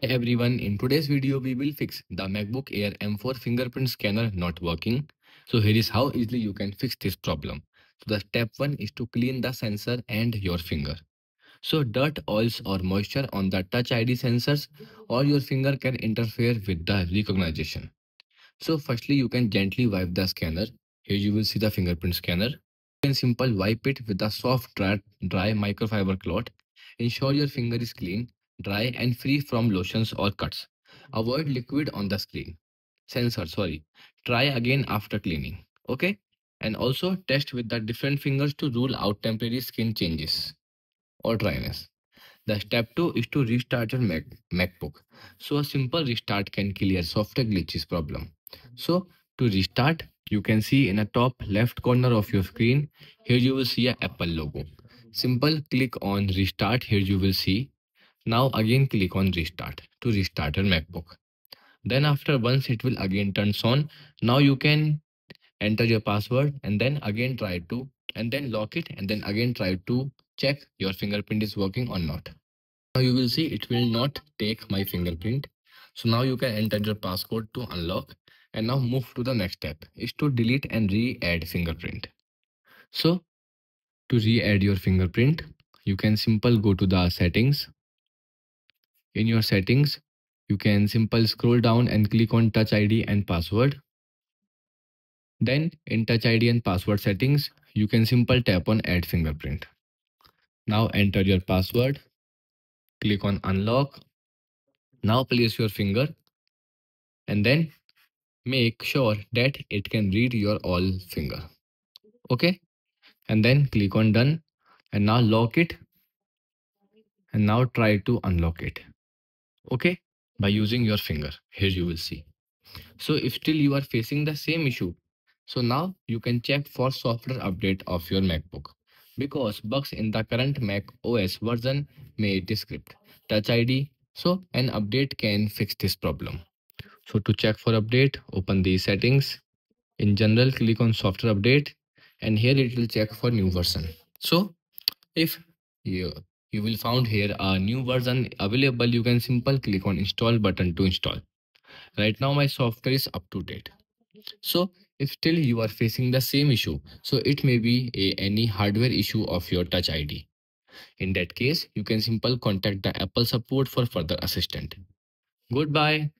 Hey everyone, in today's video we will fix the MacBook Air M4 fingerprint scanner not working. So here is how easily you can fix this problem. So the step 1 is to clean the sensor and your finger. So dirt, oils or moisture on the Touch ID sensors or your finger can interfere with the recognition. So firstly you can gently wipe the scanner. Here you will see the fingerprint scanner. You can simply wipe it with a soft dry microfiber cloth. Ensure your finger is clean, dry and free from lotions or cuts. Avoid liquid on the screen. Sensor, sorry. Try again after cleaning. Okay? And also test with the different fingers to rule out temporary skin changes or dryness. The step 2 is to restart your MacBook. So a simple restart can clear software glitches problem. So to restart, you can see in the top left corner of your screen, here you will see a Apple logo. Simple click on restart, here you will see. Now again click on restart to restart your MacBook. Then after once it will again turns on, now you can enter your password and then again try to and then lock it and then again try to check your fingerprint is working or not. Now you will see it will not take my fingerprint. So now you can enter your passcode to unlock and now move to the next step is to delete and re-add fingerprint. So to re-add your fingerprint, you can simple go to the settings. In your settings, you can simple scroll down and click on Touch ID and password. Then in Touch ID and password settings, you can simple tap on add fingerprint. Now enter your password, click on unlock. Now place your finger and then make sure that it can read your all finger. Okay. And then click on done and now lock it and now try to unlock it. Okay. By using your finger. Here you will see. So if still you are facing the same issue, so now you can check for software update of your MacBook because bugs in the current Mac OS version may decrypt Touch ID. So an update can fix this problem. So to check for update, open the settings. In general, click on software update and here it will check for new version. So if you, you will found here a new version available, you can simple click on install button to install. Right now my software is up to date. So if still you are facing the same issue, so it may be any hardware issue of your Touch ID. In that case, you can simple contact the Apple support for further assistance. Goodbye.